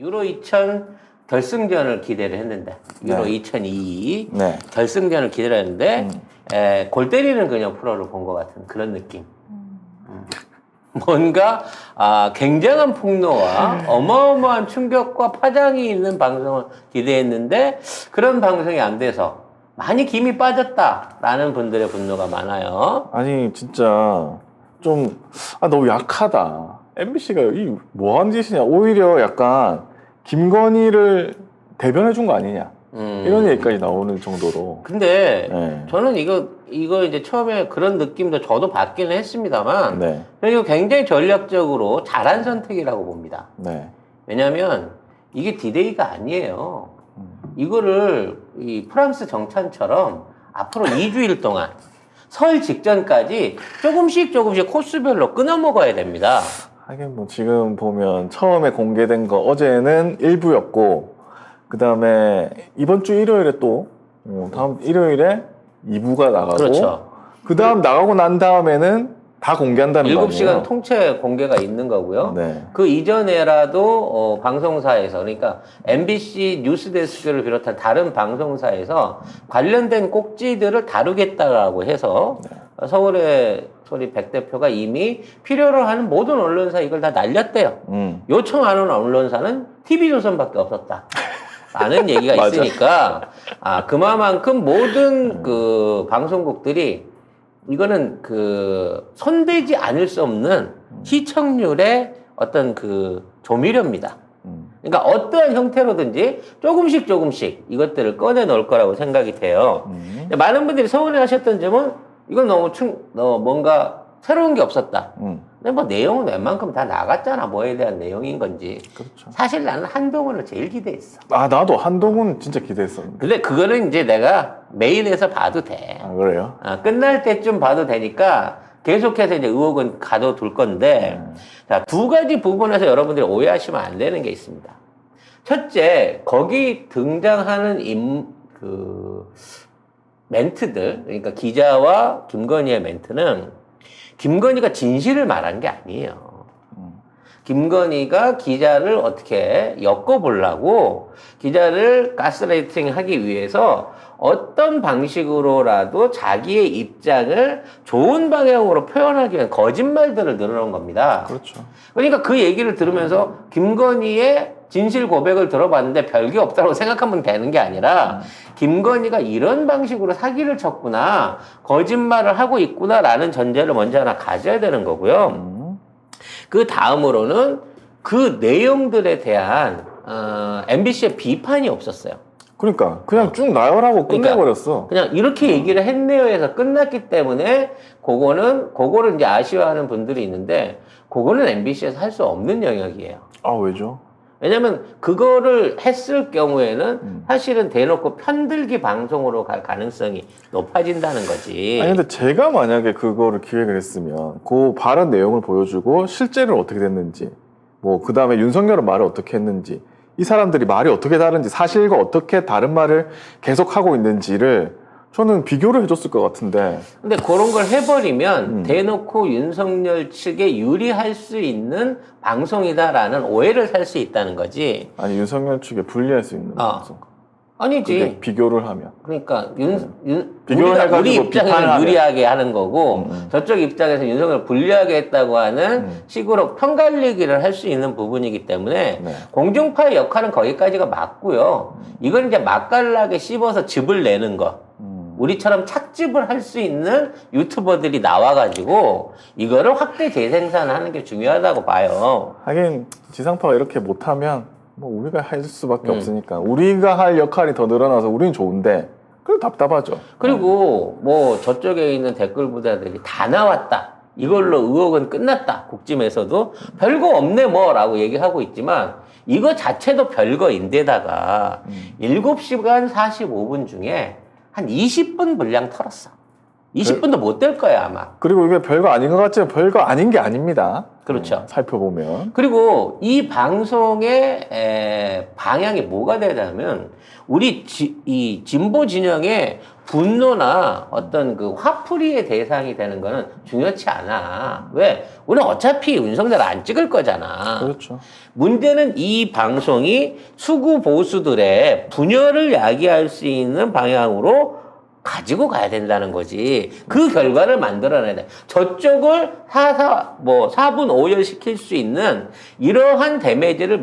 유로 2000 결승전을 기대를 했는데 유로 네. 2022 네. 결승전을 기대를 했는데 골 때리는 그냥 프로를 본 것 같은 그런 느낌. 뭔가 굉장한 폭로와 어마어마한 충격과 파장이 있는 방송을 기대했는데 그런 방송이 안 돼서 많이 김이 빠졌다라는 분들의 분노가 많아요. 아니 진짜 좀 너무 약하다. MBC가 이 뭐하는 짓이냐. 오히려 약간 김건희를 대변해 준 거 아니냐. 이런 얘기까지 나오는 정도로. 근데 네. 저는 이거 이제 처음에 그런 느낌도 저도 받기는 했습니다만 네. 이거 굉장히 전략적으로 잘한 선택이라고 봅니다. 네. 왜냐하면 이게 디데이가 아니에요. 이거를 이 프랑스 정찬처럼 앞으로 2주일 동안 설 직전까지 조금씩 코스별로 끊어 먹어야 됩니다. 하긴 뭐 지금 보면 처음에 공개된 거 어제는 일부였고 그 다음에 이번 주 일요일에 또 다음 일요일에 2부가 나가고 그렇죠. 그 다음 나가고 난 다음에는 다 공개한다는 거 아니에요? 7시간 통째 공개가 있는 거고요. 네. 그 이전에라도 방송사에서 그러니까 MBC 뉴스데스크를 비롯한 다른 방송사에서 관련된 꼭지들을 다루겠다라고 해서 서울의 소리 백 대표가 이미 필요로 하는 모든 언론사 이걸 다 날렸대요. 요청하는 언론사는 TV조선밖에 없었다. 라는 얘기가 있으니까 그만큼 모든 그 방송국들이 이거는 그 손대지 않을 수 없는 시청률의 어떤 그 조미료입니다. 그러니까 어떠한 형태로든지 조금씩 이것들을 꺼내 놓을 거라고 생각이 돼요. 많은 분들이 서운해 하셨던 점은 이건 너무 뭔가 새로운 게 없었다. 근데 뭐 내용은 웬만큼 다 나갔잖아. 뭐에 대한 내용인 건지. 그렇죠. 사실 나는 한동훈을 제일 기대했어. 나도 한동훈 진짜 기대했었는데. 근데 그거는 이제 내가 메인에서 봐도 돼. 그래요? 끝날 때쯤 봐도 되니까 계속해서 이제 의혹은 가둬둘 건데, 자, 두 가지 부분에서 여러분들이 오해하시면 안 되는 게 있습니다. 첫째, 거기 등장하는 멘트들, 그러니까 기자와 김건희의 멘트는 김건희가 진실을 말한 게 아니에요. 김건희가 기자를 어떻게 엮어보려고 기자를 가스라이팅 하기 위해서 어떤 방식으로라도 자기의 입장을 좋은 방향으로 표현하기 위한 거짓말들을 늘어놓은 겁니다. 그렇죠. 그러니까 그 얘기를 들으면서 김건희의 진실 고백을 들어봤는데 별게 없다고 생각하면 되는 게 아니라 김건희가 이런 방식으로 사기를 쳤구나, 거짓말을 하고 있구나라는 전제를 먼저 하나 가져야 되는 거고요. 그 다음으로는 그 내용들에 대한 MBC의 비판이 없었어요. 그러니까 그냥 쭉 나열하고 끝내버렸어. 그냥 이렇게 얘기를 했네요 해서 끝났기 때문에 그거를 이제 아쉬워하는 분들이 있는데 그거는 MBC에서 할 수 없는 영역이에요. 왜죠? 왜냐면 그거를 했을 경우에는 사실은 대놓고 편들기 방송으로 갈 가능성이 높아진다는 거지. 아니 근데 제가 만약에 그거를 기획을 했으면 그 발언 내용을 보여주고 실제로 어떻게 됐는지 뭐 그 다음에 윤석열은 말을 어떻게 했는지 이 사람들이 말이 어떻게 다른지 사실과 어떻게 다른 말을 계속하고 있는지를 저는 비교를 해줬을 것 같은데. 근데 그런 걸 해버리면 대놓고 윤석열 측에 유리할 수 있는 방송이다라는 오해를 살 수 있다는 거지. 아니 윤석열 측에 불리할 수 있는 방송. 아니지. 비교를 하면. 그러니까 비교를 해가지고 우리 입장에서 비판을 유리하게 하는 거고 저쪽 입장에서 윤석열을 불리하게 했다고 하는 식으로 편갈리기를 할 수 있는 부분이기 때문에 공중파의 역할은 거기까지가 맞고요. 이건 이제 맛깔나게 씹어서 즙을 내는 거. 우리처럼 착즙을 할 수 있는 유튜버들이 나와가지고 이거를 확대 재생산하는 게 중요하다고 봐요. 하긴 지상파가 이렇게 못하면 뭐 우리가 할 수밖에 없으니까 우리가 할 역할이 더 늘어나서 우리는 좋은데 그래도 답답하죠. 그리고 뭐 저쪽에 있는 댓글 부자들이 다 나왔다. 이걸로 의혹은 끝났다. 국짐에서도 별거 없네 뭐라고 얘기하고 있지만 이거 자체도 별거인데다가 7시간 45분 중에 한 20분 분량 털었어. 20분도 못 될 거야 아마. 그리고 이게 별거 아닌 것 같지만 별거 아닌 게 아닙니다. 그렇죠. 살펴보면. 그리고 이 방송의 방향이 뭐가 되냐면 우리 이 진보 진영의 분노나 어떤 그 화풀이의 대상이 되는 거는 중요치 않아. 왜? 우리는 어차피 윤석열 안 찍을 거잖아. 그렇죠. 문제는 이 방송이 수구 보수들의 분열을 야기할 수 있는 방향으로 가지고 가야 된다는 거지. 그 결과를 만들어내야 돼. 저쪽을 4분 5열 시킬 수 있는 이러한 데미지를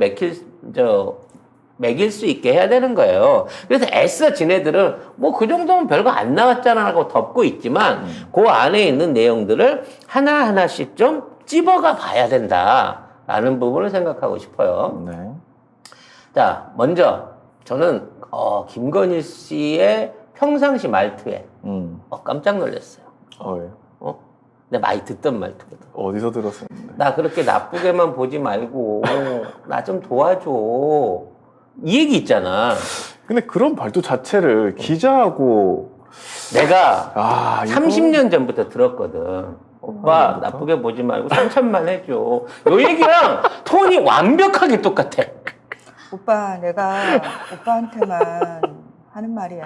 매길 수 있게 해야 되는 거예요. 그래서 애써 지네들은 뭐 그 정도면 별거 안 나왔잖아 하고 덮고 있지만 그 안에 있는 내용들을 하나하나씩 좀 찝어가 봐야 된다라는 부분을 생각하고 싶어요. 네. 자, 먼저 저는 김건희 씨의 평상시 말투에 깜짝 놀랐어요. 예. 내가 많이 듣던 말투거든. 어디서 들었었는데? 나 그렇게 나쁘게만 보지 말고 나 좀 도와줘. 이 얘기 있잖아. 근데 그런 발도 자체를 기자하고 내가 이거- 30년 전부터 들었거든. 오빠 나쁘게 보지 말고 3천만 해줘. 요 얘기랑 톤이 완벽하게 똑같아. 오빠, 내가 오빠한테만 하는 말이야.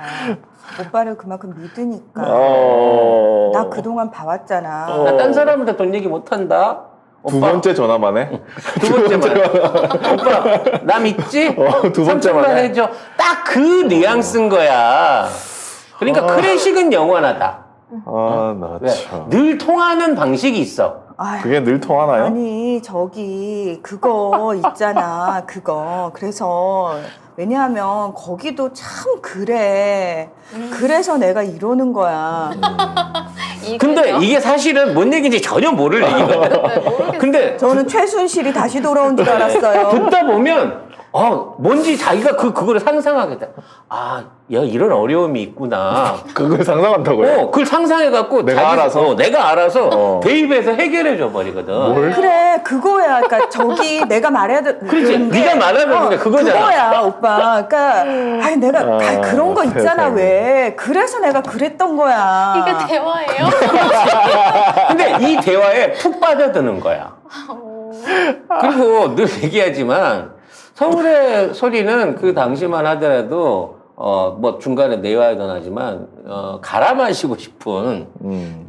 오빠를 그만큼 믿으니까. 나 그동안 봐왔잖아. 나 딴 사람한테 돈 얘기 못한다. 두 오빠, 번째 전화만 해? 두 번째만. 오빠, 나 믿지? 두 번째만 3천만 해? 해줘. 딱 그 뉘앙스인 거야. 그러니까 클래식은 영원하다. 나 왜? 참. 늘 통하는 방식이 있어. 아휴, 그게 늘 통하나요? 아니, 그거 있잖아. 그거. 그래서, 왜냐하면 거기도 참 그래. 그래서 내가 이러는 거야. 근데 이게 사실은 뭔 얘기인지 전혀 모를 얘기거든. 근데 저는 최순실이 다시 돌아온 줄 알았어요. 듣다 보면 뭔지 자기가 그거를 상상하게 돼. 야, 이런 어려움이 있구나. 그걸 상상한다고요? 그걸 상상해갖고 내가 알아서? 내가 알아서 대입해서 해결해줘 버리거든. 뭘? 그래, 그거야. 그러니까 저기 내가 말해야 돼. 그렇지. 네가 말하는 게 그거잖아. 그거야, 오빠. 그러니까 아니 내가 그런 거 있잖아. 세상에. 왜? 그래서 내가 그랬던 거야. 이게 대화예요? 근데 이 대화에 푹 빠져드는 거야. 그리고 늘 얘기하지만 서울의 소리는 그 당시만 하더라도 뭐 중간에 내화에도 하지만 갈아 마시고 싶은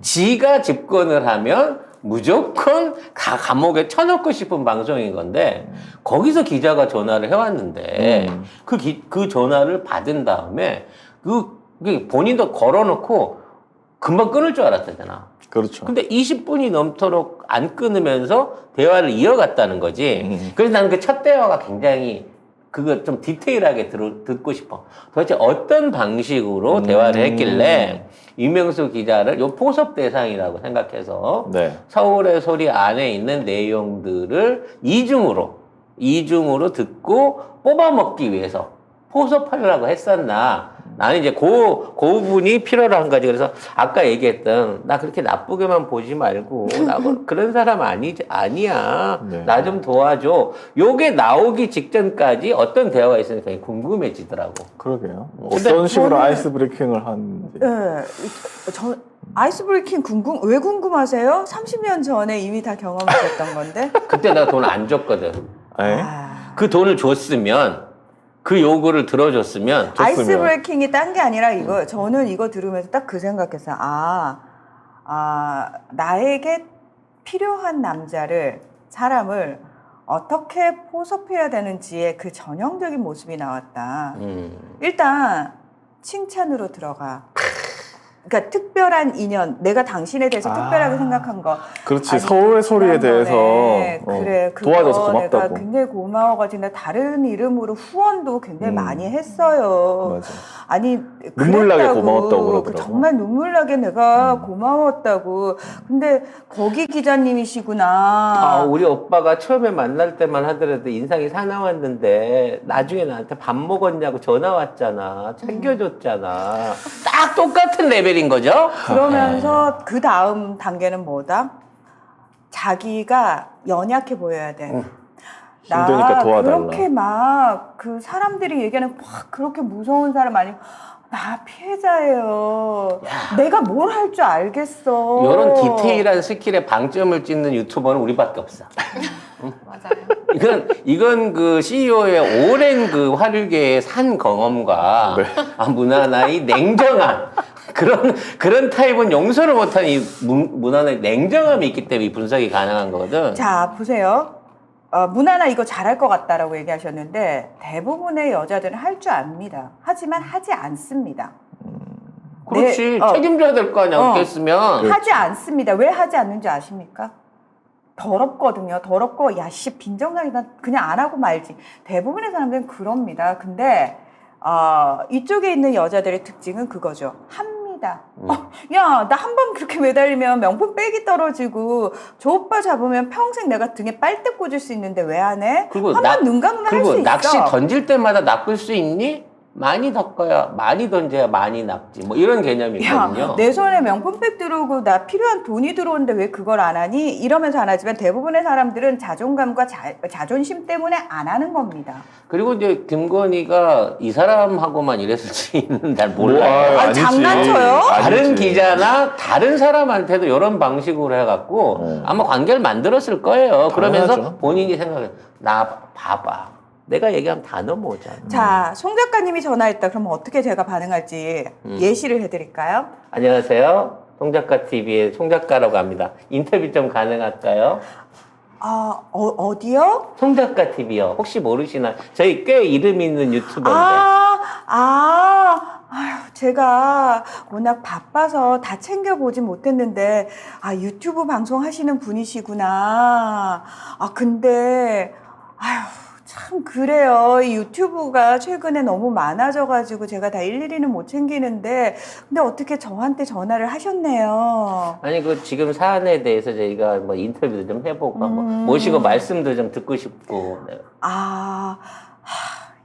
지가 집권을 하면 무조건 다 감옥에 쳐넣고 싶은 방송인 건데 거기서 기자가 전화를 해왔는데 그 전화를 받은 다음에 그 본인도 걸어놓고 금방 끊을 줄 알았다잖아. 그렇죠. 근데 20분이 넘도록 안 끊으면서 대화를 이어갔다는 거지. 그래서 나는 그 첫 대화가 굉장히 그거 좀 디테일하게 듣고 싶어. 도대체 어떤 방식으로 대화를 했길래 이명수 기자를 요 포섭 대상이라고 생각해서 네. 서울의 소리 안에 있는 내용들을 이중으로 듣고 뽑아먹기 위해서 포섭하려고 했었나. 나는 이제 그 부분이 필요로 한 거지. 그래서 아까 얘기했던 나 그렇게 나쁘게만 보지 말고 나 그런 사람 아니야. 네. 나 좀 도와줘. 요게 나오기 직전까지 어떤 대화가 있으니까 굉장히 궁금해지더라고. 그러게요. 근데 어떤 식으로 저는- 아이스 브레이킹을 하는지. 예. 저 아이스 브레이킹 왜 궁금하세요? 30년 전에 이미 다 경험하셨던 건데. 그때 내가 돈 안 줬거든. 네? 아, 그 돈을 줬으면 그 요구를 들어줬으면 아이스 좋습니다. 브레이킹이 딴 게 아니라 이거 저는 이거 들으면서 딱 그 생각했어요. 나에게 필요한 사람을 어떻게 포섭해야 되는지의 그 전형적인 모습이 나왔다. 일단 칭찬으로 들어가. 그러니까 특별한 인연, 내가 당신에 대해서 특별하게 생각한 거. 그렇지. 아니, 서울의 소리에 대해서 그래, 그거 도와줘서 내가 고맙다고. 굉장히 고마워가지고 내가 다른 이름으로 후원도 굉장히 많이 했어요. 맞아. 아니 눈물 나게 그랬다고. 고마웠다고 그러더라고. 정말 눈물 나게 내가 고마웠다고. 근데 거기 기자님이시구나. 우리 오빠가 처음에 만날 때만 하더라도 인상이 사나웠는데 나중에 나한테 밥 먹었냐고 전화 왔잖아. 챙겨줬잖아. 딱 똑같은 레벨인 거죠? 그러면서 그 다음 단계는 뭐다? 자기가 연약해 보여야 돼. 힘드니까 도와달라. 그렇게 막 그 사람들이 얘기하는 막 그렇게 무서운 사람 아니고 나 피해자예요. 내가 뭘 할 줄 알겠어. 이런 디테일한 스킬에 방점을 찍는 유튜버는 우리밖에 없어. 맞아요. 이건 그 CEO의 오랜 그 화류계의 산 경험과 네. 문화나의 냉정함. 그런 타입은 용서를 못한 이 문화나의 냉정함이 있기 때문에 이 분석이 가능한 거거든. 자, 보세요. 문화나 이거 잘할 것 같다라고 얘기하셨는데 대부분의 여자들은 할 줄 압니다. 하지만 하지 않습니다. 그렇지. 네, 책임져야 될 거 아니야. 없겠으면. 하지 않습니다. 왜 하지 않는지 아십니까? 더럽거든요. 더럽고 야씨 빈정상이다. 그냥 안 하고 말지. 대부분의 사람들은 그럽니다. 근데 이쪽에 있는 여자들의 특징은 그거죠. 합니다. 야, 나 한 번 그렇게 매달리면 명품 백이 떨어지고 저 오빠 잡으면 평생 내가 등에 빨대 꽂을 수 있는데 왜 안 해? 그리고 한 번 눈 감으면 할 수 그리고 있어. 낚시 던질 때마다 낚을 수 있니? 많이 덮어야 많이 던져야 많이 낚지. 뭐 이런 개념이 있거든요. 야, 내 손에 명품백 들어오고 나 필요한 돈이 들어오는데 왜 그걸 안 하니? 이러면서 안 하지만 대부분의 사람들은 자존감과 자존심 때문에 안 하는 겁니다. 그리고 이제 김건희가 이 사람하고만 이랬을지는 잘 몰라요. 아니지. 장난쳐요? 다른 아니지. 기자나 다른 사람한테도 이런 방식으로 해갖고 아마 관계를 만들었을 거예요. 그러면서 당연하죠. 본인이 생각해. 나 봐봐. 내가 얘기하면 다 넘어오잖아. 자, 송 작가님이 전화했다. 그러면 어떻게 제가 반응할지 예시를 해드릴까요? 안녕하세요. 송작가 TV의 송작가라고 합니다. 인터뷰 좀 가능할까요? 어디요? 송작가 TV요. 혹시 모르시나? 저희 꽤 이름 있는 유튜버인데. 아휴, 제가 워낙 바빠서 다 챙겨보진 못했는데, 유튜브 방송 하시는 분이시구나. 근데, 참 그래요. 이 유튜브가 최근에 너무 많아져가지고 제가 다 일일이는 못 챙기는데 근데 어떻게 저한테 전화를 하셨네요. 아니 그 지금 사안에 대해서 저희가 뭐 인터뷰도 좀 해보고 뭐 모시고 말씀도 좀 듣고 싶고. 네.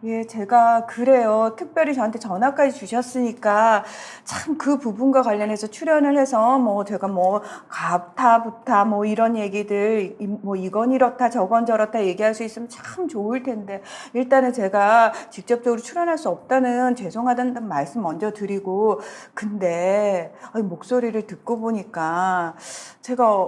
예, 제가 그래요. 특별히 저한테 전화까지 주셨으니까 참 그 부분과 관련해서 출연을 해서 뭐 제가 뭐 갑타부타 뭐 이런 얘기들 뭐 이건 이렇다 저건 저렇다 얘기할 수 있으면 참 좋을 텐데 일단은 제가 직접적으로 출연할 수 없다는 죄송하다는 말씀 먼저 드리고 근데 목소리를 듣고 보니까 제가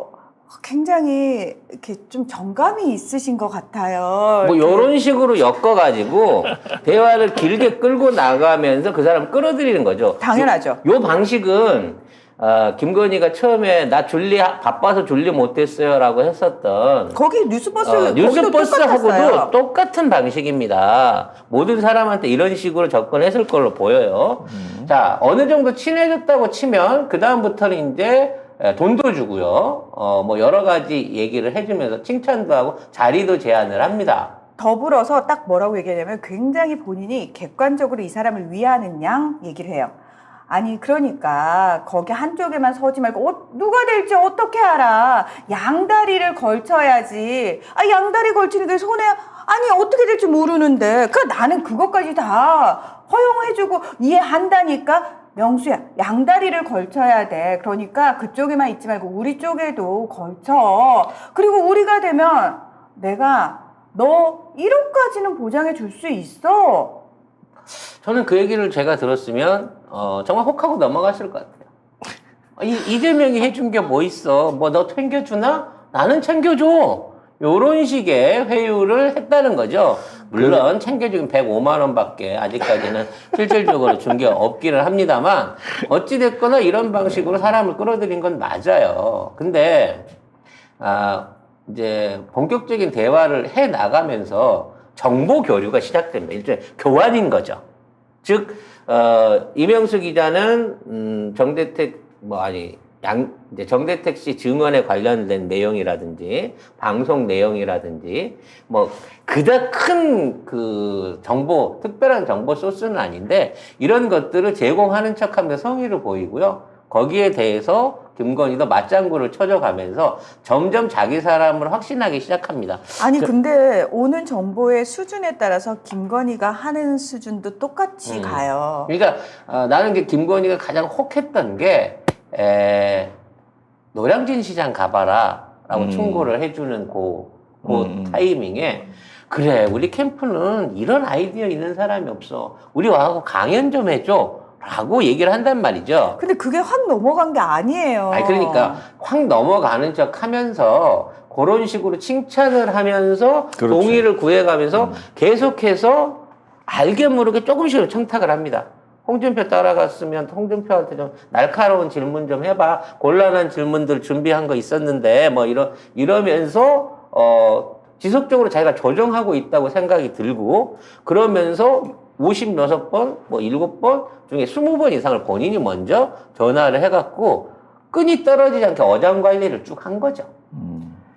굉장히 이렇게 좀 정감이 있으신 것 같아요. 뭐 이런 식으로 엮어가지고 대화를 길게 끌고 나가면서 그 사람 끌어들이는 거죠. 당연하죠. 요 방식은 김건희가 처음에 나 줄리 바빠서 줄리 못했어요라고 했었던 거기 뉴스버스하고도 뉴스버스하고도 똑같은 방식입니다. 모든 사람한테 이런 식으로 접근했을 걸로 보여요. 자, 어느 정도 친해졌다고 치면 그 다음부터는 이제 돈도 주고요. 뭐 여러 가지 얘기를 해주면서 칭찬도 하고 자리도 제안을 합니다. 더불어서 딱 뭐라고 얘기하냐면 굉장히 본인이 객관적으로 이 사람을 위하는 양 얘기를 해요. 아니 그러니까 거기 한쪽에만 서지 말고 누가 될지 어떻게 알아. 양다리를 걸쳐야지. 양다리 걸치는 게 손에 어떻게 될지 모르는데 나는 그것까지 다 허용해주고 이해한다니까. 명수야, 양다리를 걸쳐야 돼. 그러니까 그쪽에만 있지 말고 우리 쪽에도 걸쳐. 그리고 우리가 되면 내가 너 1억까지는 보장해 줄 수 있어. 저는 그 얘기를 제가 들었으면 정말 혹하고 넘어갔을 것 같아요. 이재명이 해준 게 뭐 있어? 뭐 너 챙겨주나? 나는 챙겨줘. 요런 식의 회유를 했다는 거죠. 물론 챙겨주긴 105만 원밖에 아직까지는 실질적으로 준 게 없기는 합니다만 어찌됐거나 이런 방식으로 사람을 끌어들인 건 맞아요. 근데 이제 본격적인 대화를 해 나가면서 정보 교류가 시작됩니다. 일종의 교환인 거죠. 즉 이명수 기자는 정대택 이제 정대택 씨 증언에 관련된 내용이라든지 방송 내용이라든지 뭐 그닥 큰 그 정보 특별한 정보 소스는 아닌데 이런 것들을 제공하는 척하면서 성의를 보이고요. 거기에 대해서 김건희도 맞장구를 쳐줘가면서 점점 자기 사람을 확신하기 시작합니다. 근데 오는 정보의 수준에 따라서 김건희가 하는 수준도 똑같이 가요. 그러니까 나는 김건희가 가장 혹했던 게 노량진 시장 가봐라 라고 충고를 해주는 그 타이밍에 그래 우리 캠프는 이런 아이디어 있는 사람이 없어 우리 와서 강연 좀 해줘 라고 얘기를 한단 말이죠. 근데 그게 확 넘어간 게 아니에요. 아니, 그러니까 확 넘어가는 척 하면서 그런 식으로 칭찬을 하면서 그렇죠. 동의를 구해가면서 계속해서 알게 모르게 조금씩 청탁을 합니다. 홍준표 따라갔으면 홍준표한테 좀 날카로운 질문 좀 해봐. 곤란한 질문들 준비한 거 있었는데 뭐 이러면서 지속적으로 자기가 조정하고 있다고 생각이 들고 그러면서 50몇 번, 뭐 7번 중에 20번 이상을 본인이 먼저 전화를 해갖고 끈이 떨어지지 않게 어장관리를 쭉 한 거죠.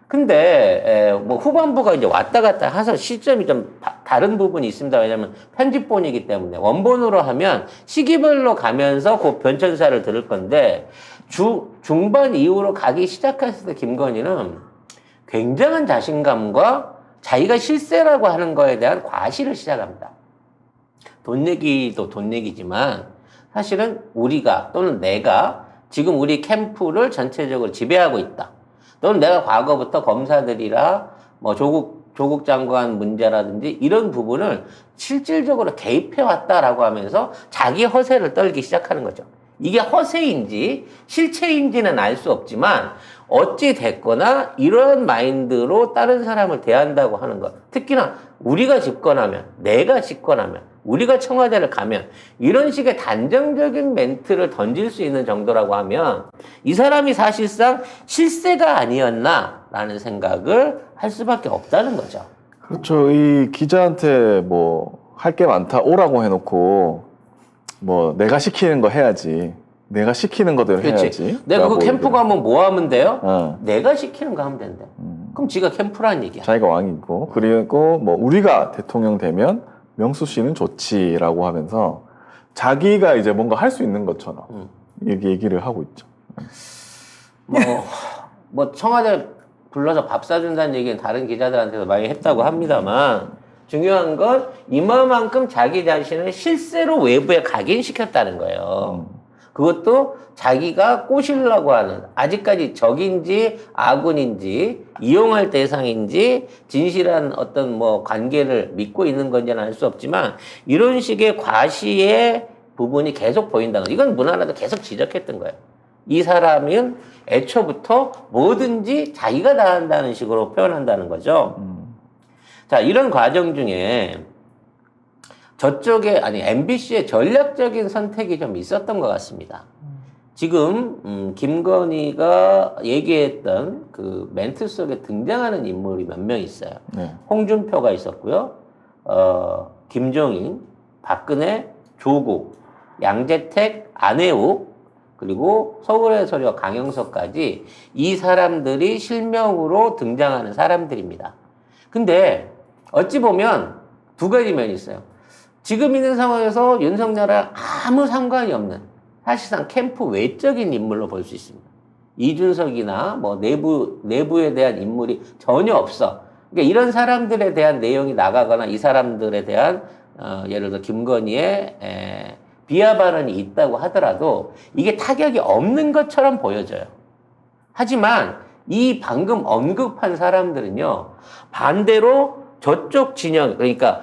근데 뭐 후반부가 이제 왔다 갔다 해서 시점이 좀 다른 부분이 있습니다. 왜냐하면 편집본이기 때문에 원본으로 하면 시기별로 가면서 그 변천사를 들을 건데 중반 이후로 가기 시작했을 때 김건희는 굉장한 자신감과 자기가 실세라고 하는 거에 대한 과시를 시작합니다. 돈 얘기도 돈 얘기지만 사실은 우리가 또는 내가 지금 우리 캠프를 전체적으로 지배하고 있다. 또는 내가 과거부터 검사들이라 뭐 조국 장관 문제라든지 이런 부분을 실질적으로 개입해 왔다라고 하면서 자기 허세를 떨기 시작하는 거죠. 이게 허세인지 실체인지는 알 수 없지만 어찌 됐거나 이런 마인드로 다른 사람을 대한다고 하는 것. 특히나 우리가 집권하면, 내가 집권하면, 우리가 청와대를 가면 이런 식의 단정적인 멘트를 던질 수 있는 정도라고 하면 이 사람이 사실상 실세가 아니었나라는 생각을 할 수밖에 없다는 거죠. 그렇죠. 이 기자한테 뭐 할 게 많다 오라고 해놓고 뭐 내가 시키는 거 해야지. 내가 시키는 거대로 그렇지. 해야지. 내가 그 캠프 얘기를. 가면 뭐 하면 돼요? 어. 내가 시키는 거 하면 된대. 그럼 지가 캠프라는 얘기야. 자기가 왕이고 그리고 뭐 우리가 대통령 되면 명수 씨는 좋지라고 하면서 자기가 이제 뭔가 할 수 있는 것처럼 얘기를 하고 있죠. 뭐 청와대 불러서 밥 사준다는 얘기는 다른 기자들한테도 많이 했다고 합니다만 중요한 건 이만큼 자기 자신을 실세로 외부에 각인시켰다는 거예요. 그것도 자기가 꼬시려고 하는 아직까지 적인지 아군인지 이용할 대상인지 진실한 어떤 뭐 관계를 믿고 있는 건지는 알 수 없지만 이런 식의 과시의 부분이 계속 보인다는 거. 이건 문화라도 계속 지적했던 거예요. 이 사람은 애초부터 뭐든지 자기가 다 한다는 식으로 표현한다는 거죠. 자, 이런 과정 중에 저쪽에 MBC의 전략적인 선택이 좀 있었던 것 같습니다. 지금 김건희가 얘기했던 그 멘트 속에 등장하는 인물이 몇 명 있어요. 네. 홍준표가 있었고요. 김종인, 박근혜, 조국, 양재택, 안혜욱, 그리고 서울의 소리와 강영석까지 이 사람들이 실명으로 등장하는 사람들입니다. 근데 어찌 보면 두 가지 면이 있어요. 지금 있는 상황에서 윤석열과 아무 상관이 없는 사실상 캠프 외적인 인물로 볼 수 있습니다. 이준석이나 뭐 내부에 대한 인물이 전혀 없어. 그러니까 이런 사람들에 대한 내용이 나가거나 이 사람들에 대한 예를 들어 김건희의 비하 발언이 있다고 하더라도 이게 타격이 없는 것처럼 보여져요. 하지만 이 방금 언급한 사람들은요, 반대로 저쪽 진영, 그러니까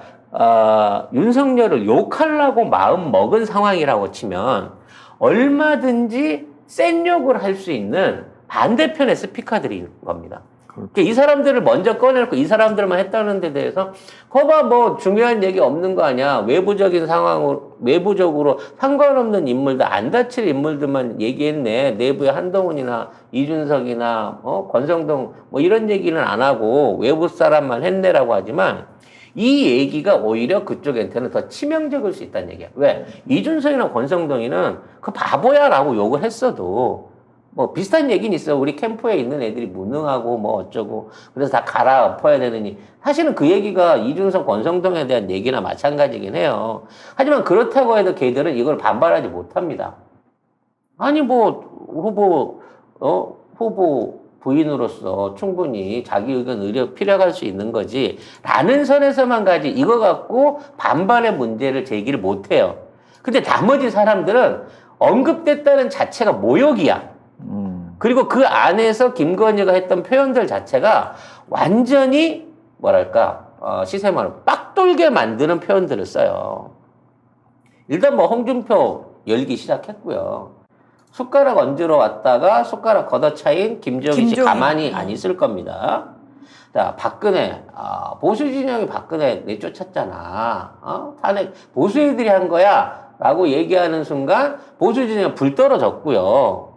윤석열을 욕하려고 마음 먹은 상황이라고 치면 얼마든지 센 욕을 할 수 있는 반대편의 스피커들인 겁니다. 그러니까 이 사람들을 먼저 꺼내놓고 이 사람들만 했다는 데 대해서 거봐 뭐 중요한 얘기 없는 거 아니야. 외부적인 상황으로 외부적으로 상관없는 인물들 안 다칠 인물들만 얘기했네. 내부의 한동훈이나 이준석이나 권성동 뭐 이런 얘기는 안 하고 외부 사람만 했네라고 하지만 이 얘기가 오히려 그쪽한테는 더 치명적일 수 있다는 얘기야. 왜? 이준석이나 권성동이는 그 바보야라고 욕을 했어도 뭐 비슷한 얘기는 있어요. 우리 캠프에 있는 애들이 무능하고 뭐 어쩌고 그래서 다 갈아엎어야 되느니 사실은 그 얘기가 이준석 권성동에 대한 얘기나 마찬가지긴 해요. 하지만 그렇다고 해도 걔들은 이걸 반발하지 못합니다. 아니 뭐 후보 부인으로서 충분히 자기 의견 필요할 수 있는 거지 라는 선에서만 가지 이거 갖고 반발의 문제를 제기를 못해요. 근데 나머지 사람들은 언급됐다는 자체가 모욕이야. 그리고 그 안에서 김건희가 했던 표현들 자체가 완전히 뭐랄까 시세만을 빡돌게 만드는 표현들을 써요. 일단 뭐 홍준표 열기 시작했고요. 숟가락 얹으러 왔다가 숟가락 걷어차인 김정희 씨 김종인. 가만히 안 있을 겁니다. 자, 박근혜, 보수 진영이 박근혜 내쫓았잖아. 탄핵 보수 애들이 한 거야. 라고 얘기하는 순간 보수 진영이 불 떨어졌고요.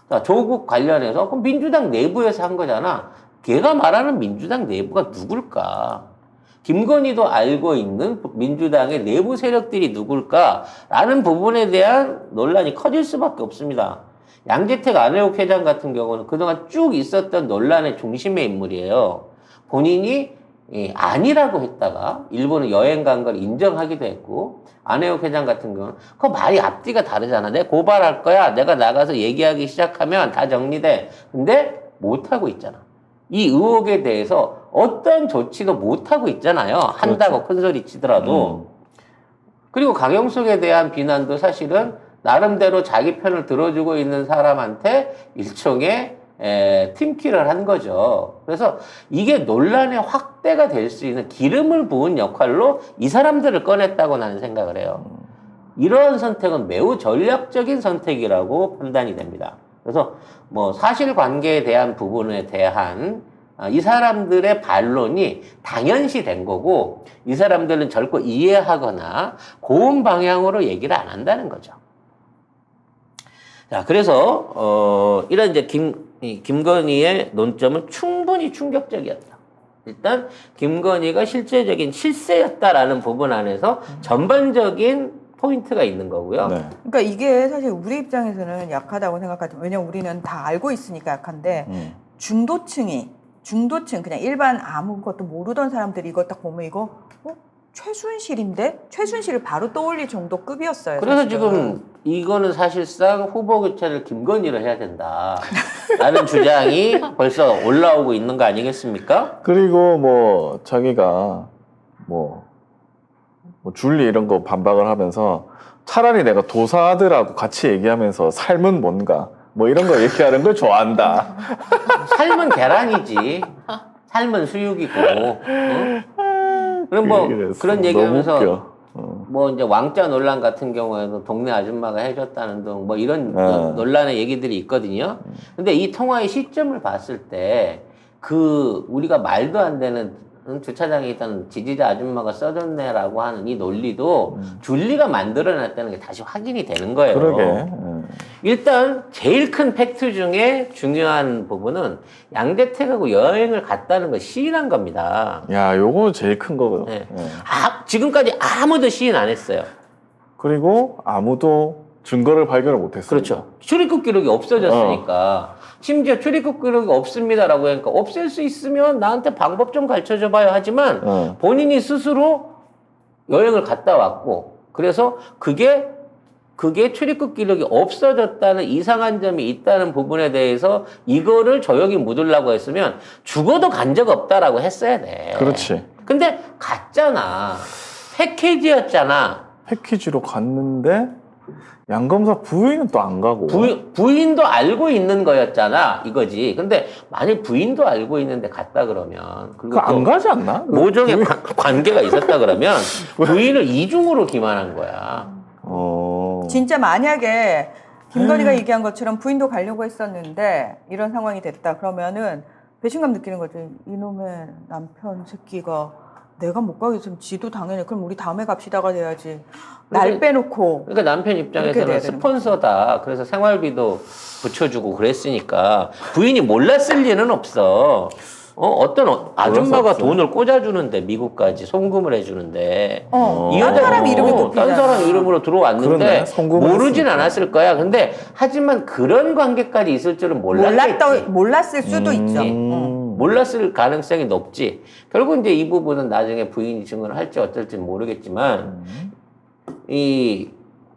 자, 조국 관련해서 그럼 민주당 내부에서 한 거잖아. 걔가 말하는 민주당 내부가 누굴까? 김건희도 알고 있는 민주당의 내부 세력들이 누굴까라는 부분에 대한 논란이 커질 수밖에 없습니다. 양재택 안혜욱 회장 같은 경우는 그동안 쭉 있었던 논란의 중심의 인물이에요. 본인이 아니라고 했다가 일본은 여행 간 걸 인정하기도 했고, 안혜욱 회장 같은 경우는 그 말이 앞뒤가 다르잖아. 내가 고발할 거야. 내가 나가서 얘기하기 시작하면 다 정리돼. 근데 못하고 있잖아. 이 의혹에 대해서 어떤 조치도 못하고 있잖아요. 한다고 큰 소리 치더라도. 그리고 강용석에 대한 비난도 사실은 나름대로 자기 편을 들어주고 있는 사람한테 일종의 팀킬을 한 거죠. 그래서 이게 논란의 확대가 될 수 있는 기름을 부은 역할로 이 사람들을 꺼냈다고 나는 생각을 해요. 이러한 선택은 매우 전략적인 선택이라고 판단이 됩니다. 그래서 뭐 사실관계에 대한 부분에 대한 이 사람들의 반론이 당연시 된 거고, 이 사람들은 결코 이해하거나 고운 방향으로 얘기를 안 한다는 거죠. 자, 그래서 이런 이제 김건희의 논점은 충분히 충격적이었다. 일단 김건희가 실제적인 실세였다라는 부분 안에서 전반적인 포인트가 있는 거고요. 네. 그러니까 이게 사실 우리 입장에서는 약하다고 생각하죠. 왜냐면 우리는 다 알고 있으니까 약한데 중도층 그냥 일반 아무것도 모르던 사람들이 이거 딱 보면 이거 최순실인데? 최순실을 바로 떠올릴 정도 급이었어요. 그래서 사실은. 지금 이거는 사실상 후보 교체를 김건희로 해야 된다. 라는 주장이 벌써 올라오고 있는 거 아니겠습니까? 그리고 뭐 자기가 뭐 줄리 이런 거 반박을 하면서 차라리 내가 도사들하고 같이 얘기하면서 삶은 뭔가 뭐 이런 거 얘기하는 걸 좋아한다. 삶은 계란이지. 삶은 수육이고. 응? 그럼 뭐 그 얘기를 했어. 그런 너무 얘기하면서 웃겨. 뭐 이제 왕자 논란 같은 경우에도 동네 아줌마가 해줬다는 등 뭐 이런 논란의 얘기들이 있거든요. 근데 이 통화의 시점을 봤을 때 우리가 말도 안 되는 주차장에 있던 지지자 아줌마가 써줬네라고 하는 이 논리도 줄리가 만들어냈다는 게 다시 확인이 되는 거예요. 그러게. 일단 제일 큰 팩트 중에 중요한 부분은 양재택하고 여행을 갔다는 걸 시인한 겁니다. 야, 요거 제일 큰 거거든. 네. 지금까지 아무도 시인 안 했어요. 그리고 아무도 증거를 발견을 못했어요. 그렇죠. 출입국 기록이 없어졌으니까. 심지어 출입국 기록이 없습니다라고 하니까 없앨 수 있으면 나한테 방법 좀 가르쳐줘 봐요 하지만 본인이 스스로 여행을 갔다 왔고, 그래서 그게 출입국 기록이 없어졌다는 이상한 점이 있다는 부분에 대해서 이거를 조용히 묻으려고 했으면 죽어도 간 적 없다라고 했어야 돼. 그렇지. 근데 갔잖아. 패키지였잖아. 패키지로 갔는데 양검사 부인은 또 안 가고. 부인도 알고 있는 거였잖아. 이거지. 근데 만약 부인도 알고 있는데 갔다 그러면. 그리고 안 가지 않나? 모종의 관계가 있었다 그러면 부인을 이중으로 기만한 거야. 진짜 만약에 김건희가 얘기한 것처럼 부인도 가려고 했었는데 이런 상황이 됐다 그러면은 배신감 느끼는 거지. 이놈의 남편 새끼가 내가 못 가겠으면 지도 당연히 그럼 우리 다음에 갑시다가 돼야지. 날 빼놓고. 그러니까 남편 입장에서는 스폰서다. 그래서 생활비도 붙여주고 그랬으니까 부인이 몰랐을 리는 없어. 어떤 아줌마가 돈을 꽂아주는데 미국까지 송금을 해주는데 이 딴 사람 이름이 꼽히잖아. 딴 사람 이름으로 들어왔는데 모르진 했으니까. 않았을 거야. 근데 하지만 그런 관계까지 있을 줄은 몰랐겠지. 몰랐을 수도 있죠. 몰랐을 가능성이 높지. 결국 이제 이 부분은 나중에 부인이 증언을 할지 어쩔지 모르겠지만 이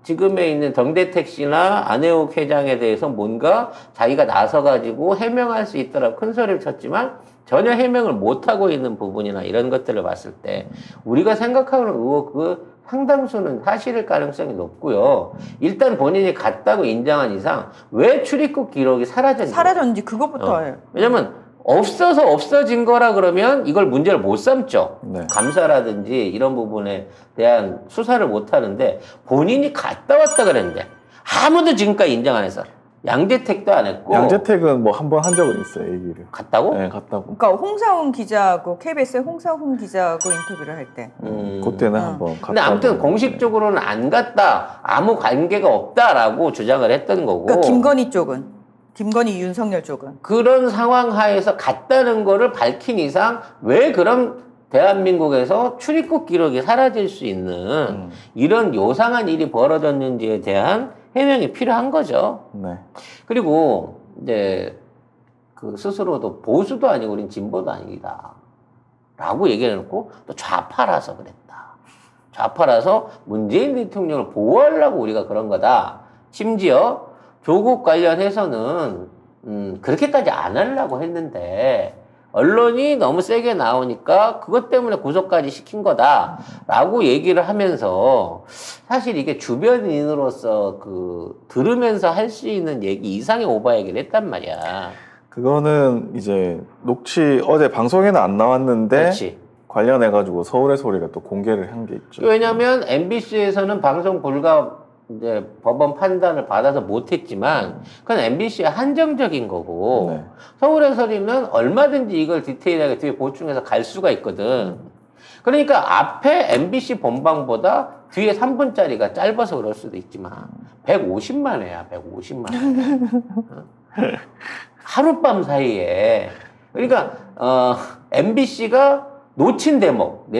지금에 있는 정대택 씨나 안혜욱 회장에 대해서 뭔가 자기가 나서가지고 해명할 수 있더라고 큰 소리를 쳤지만 전혀 해명을 못하고 있는 부분이나 이런 것들을 봤을 때 우리가 생각하는 의혹 그 상당수는 사실일 가능성이 높고요. 일단 본인이 갔다고 인정한 이상 왜 출입국 기록이 사라졌는지 그것부터 왜냐면 없어서 없어진 거라 그러면 이걸 문제를 못 삼죠. 네. 감사라든지 이런 부분에 대한 수사를 못 하는데 본인이 갔다 왔다 그랬는데 아무도 지금까지 인정 안 했어. 양재택도 안 했고. 양재택은 뭐 한 번 한 적은 있어요, 얘기를. 갔다고? 네, 갔다고. 그러니까 홍사훈 기자하고 KBS의 홍사훈 기자하고 인터뷰를 할 때. 그때는 한번 갔다. 근데 아무튼 공식적으로는 안 갔다, 아무 관계가 없다라고 주장을 했던 거고. 그러니까 김건희 쪽은, 김건희 윤석열 쪽은. 그런 상황 하에서 갔다는 거를 밝힌 이상 왜 그럼 대한민국에서 출입국 기록이 사라질 수 있는 이런 요상한 일이 벌어졌는지에 대한 해명이 필요한 거죠. 네. 그리고 이제 그 스스로도 보수도 아니고 우린 진보도 아니다 라고 얘기를 해놓고 또 좌파라서 그랬다. 좌파라서 문재인 대통령을 보호하려고 우리가 그런 거다. 심지어 조국 관련해서는 그렇게까지 안 하려고 했는데 언론이 너무 세게 나오니까 그것 때문에 구속까지 시킨 거다라고 얘기를 하면서 사실 이게 주변인으로서 그 들으면서 할 수 있는 얘기 이상의 오바 얘기를 했단 말이야. 그거는 이제 녹취 어제 방송에는 안 나왔는데 그렇지. 관련해가지고 서울의 소리가 또 공개를 한 게 있죠. 왜냐하면 MBC에서는 방송 불가 이제 법원 판단을 받아서 못했지만 그건 MBC의 한정적인 거고 네. 서울의 소리는 얼마든지 이걸 디테일하게 뒤에 보충해서 갈 수가 있거든. 그러니까 앞에 MBC 본방보다 뒤에 3분짜리가 짧아서 그럴 수도 있지만 150만 회야, 150만 회. 하룻밤 사이에. 그러니까 MBC가 놓친 대목,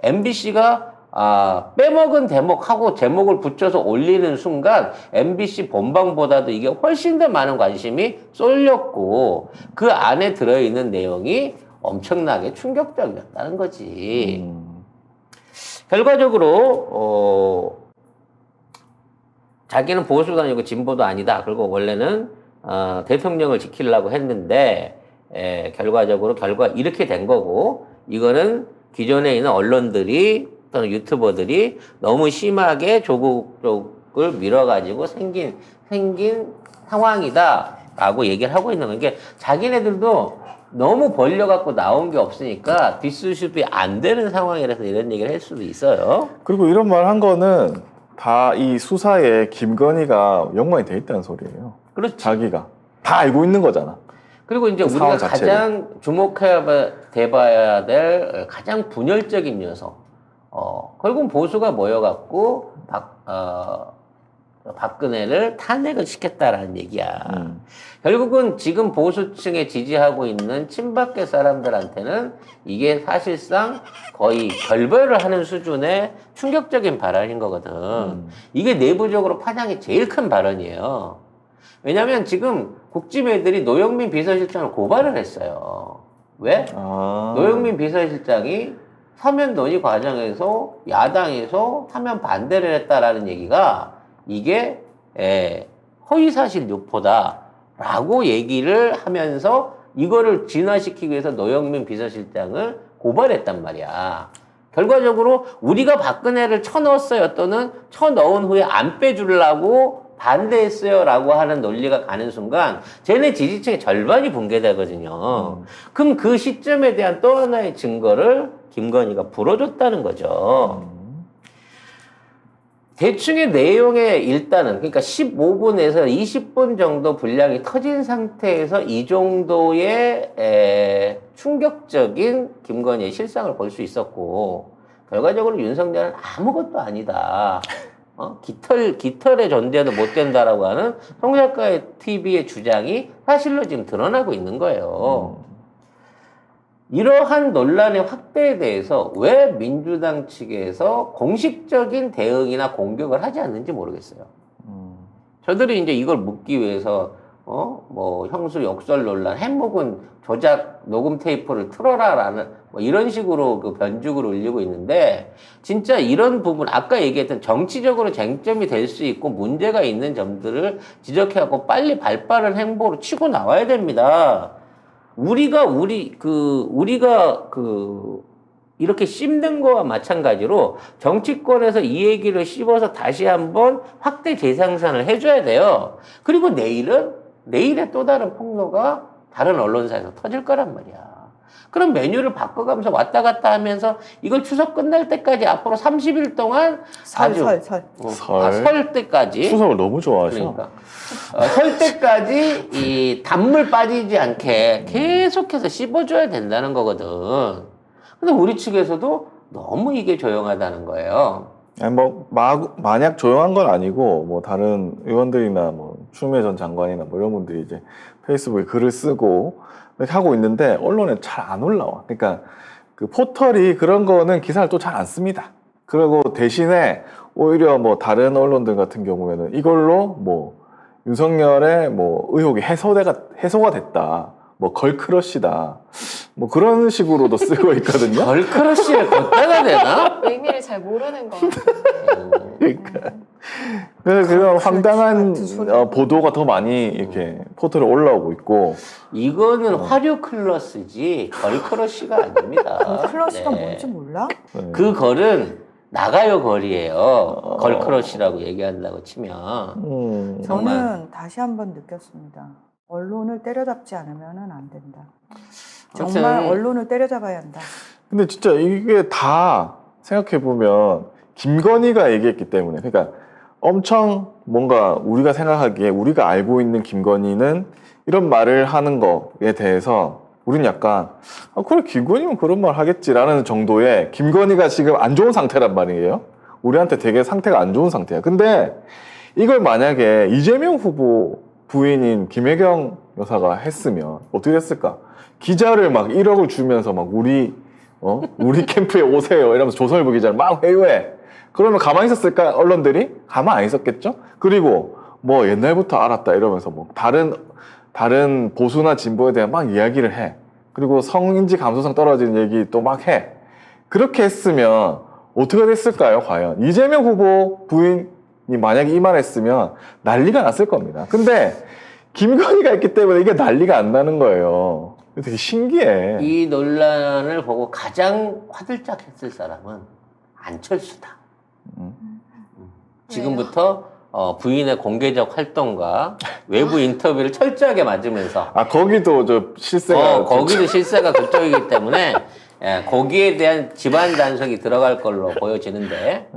MBC가 빼먹은 대목하고 제목을 붙여서 올리는 순간 MBC 본방보다도 이게 훨씬 더 많은 관심이 쏠렸고 그 안에 들어있는 내용이 엄청나게 충격적이었다는 거지. 결과적으로 자기는 보수도 아니고 진보도 아니다. 그리고 원래는 대통령을 지키려고 했는데 결과적으로 이렇게 된 거고 이거는 기존에 있는 언론들이 또는 유튜버들이 너무 심하게 조국 쪽을 밀어가지고 생긴 상황이다라고 얘기를 하고 있는 건 게 자기네들도 너무 벌려갖고 나온 게 없으니까 뒷수습이 안 되는 상황이라서 이런 얘기를 할 수도 있어요. 그리고 이런 말 한 거는 다 이 수사에 김건희가 연관이 돼 있다는 소리예요. 그렇지. 자기가 다 알고 있는 거잖아. 그리고 이제 그 우리가 상황 자체를. 가장 주목해봐야 될 가장 분열적인 녀석. 결국은 보수가 모여갖고 박근혜를 탄핵을 시켰다라는 얘기야. 결국은 지금 보수층에 지지하고 있는 친박계 사람들한테는 이게 사실상 거의 결별을 하는 수준의 충격적인 발언인 거거든. 이게 내부적으로 파장이 제일 큰 발언이에요. 왜냐면 지금 국지매들이 노영민 비서실장을 고발을 했어요. 왜? 노영민 비서실장이 서면 논의 과정에서 야당에서 서면 반대를 했다라는 얘기가 이게 허위사실 유포다라고 얘기를 하면서 이거를 진화시키기 위해서 노영민 비서실장을 고발했단 말이야. 결과적으로 우리가 박근혜를 쳐넣었어요 또는 쳐넣은 후에 안 빼주려고 반대했어요 라고 하는 논리가 가는 순간 쟤네 지지층의 절반이 붕괴되거든요. 그럼 그 시점에 대한 또 하나의 증거를 김건희가 불어줬다는 거죠. 대충의 내용에 일단은 그러니까 15분에서 20분 정도 분량이 터진 상태에서 이 정도의 충격적인 김건희의 실상을 볼 수 있었고 결과적으로 윤석열은 아무것도 아니다. 깃털의 존재도 못 된다라고 하는 송 작가의 TV의 주장이 사실로 지금 드러나고 있는 거예요. 이러한 논란의 확대에 대해서 왜 민주당 측에서 공식적인 대응이나 공격을 하지 않는지 모르겠어요. 저들이 이제 이걸 묻기 위해서 뭐 형수 욕설 논란, 해묵은 조작 녹음 테이프를 틀어라라는 뭐 이런 식으로 그 변죽을 올리고 있는데 진짜 이런 부분 아까 얘기했던 정치적으로 쟁점이 될 수 있고 문제가 있는 점들을 지적해갖고 빨리 발빠른 행보로 치고 나와야 됩니다. 우리가 이렇게 씹는 거와 마찬가지로 정치권에서 이 얘기를 씹어서 다시 한번 확대 재생산을 해줘야 돼요. 그리고 내일에 또 다른 폭로가 다른 언론사에서 터질 거란 말이야. 그럼 메뉴를 바꿔가면서 왔다 갔다 하면서 이걸 추석 끝날 때까지 앞으로 30일 동안 설. 설 때까지 추석을 너무 좋아하셔. 그러니까 설 때까지 이 단물 빠지지 않게 계속해서 씹어줘야 된다는 거거든. 근데 우리 측에서도 너무 이게 조용하다는 거예요. 아니 만약 조용한 건 아니고 뭐 다른 의원들이나 뭐 추미애 전 장관이나 뭐 이런 분들이 이제 페이스북에 글을 쓰고 이렇게 하고 있는데 언론에 잘 안 올라와. 그러니까 그 포털이 그런 거는 기사를 또 잘 안 씁니다. 그리고 대신에 오히려 뭐 다른 언론들 같은 경우에는 이걸로 뭐 윤석열의 뭐 의혹이 해소가 됐다. 뭐 걸크러쉬다. 뭐 그런 식으로도 쓰고 있거든요. 걸크러쉬를 걷다가 되나? 의미를 잘 모르는 것 같아요. 그러니까 그런 황당한 보도가 더 많이 이렇게 포털에 올라오고 있고 이거는 화류 클러스지 걸크러쉬가 아닙니다. 클러스가 네. 뭔지 몰라? 네. 그 걸은 나가요 걸이에요. 걸크러쉬라고 얘기한다고 치면 정말. 저는 다시 한번 느꼈습니다. 언론을 때려잡지 않으면 안 된다. 정말 아무튼 언론을 때려잡아야 한다. 근데 진짜 이게 다 생각해보면 김건희가 얘기했기 때문에 그러니까 엄청 뭔가 우리가 생각하기에 우리가 알고 있는 김건희는 이런 말을 하는 거에 대해서 우리는 약간 그래 김건희는 그런 말 하겠지라는 정도의 김건희가 지금 안 좋은 상태란 말이에요. 우리한테 되게 상태가 안 좋은 상태야. 근데 이걸 만약에 이재명 후보 부인인 김혜경 여사가 했으면 어떻게 됐을까? 기자를 막 1억을 주면서 막 우리 캠프에 오세요 이러면서 조선일보 기자를 막 회유해. 그러면 가만히 있었을까? 언론들이? 가만 안 있었겠죠? 그리고 뭐 옛날부터 알았다 이러면서 뭐 다른 보수나 진보에 대한 막 이야기를 해. 그리고 성인지 감수성 떨어지는 얘기 또 막 해. 그렇게 했으면 어떻게 됐을까요, 과연? 이재명 후보 부인이 만약에 이 말 했으면 난리가 났을 겁니다. 근데 김건희가 있기 때문에 이게 난리가 안 나는 거예요. 되게 신기해. 이 논란을 보고 가장 화들짝 했을 사람은 안철수다. 지금부터 부인의 공개적 활동과 외부 인터뷰를 철저하게 맞으면서 거기도 저 실세가 거기도 실세가 그쪽이기 때문에 거기에 대한 집안 단속이 들어갈 걸로 보여지는데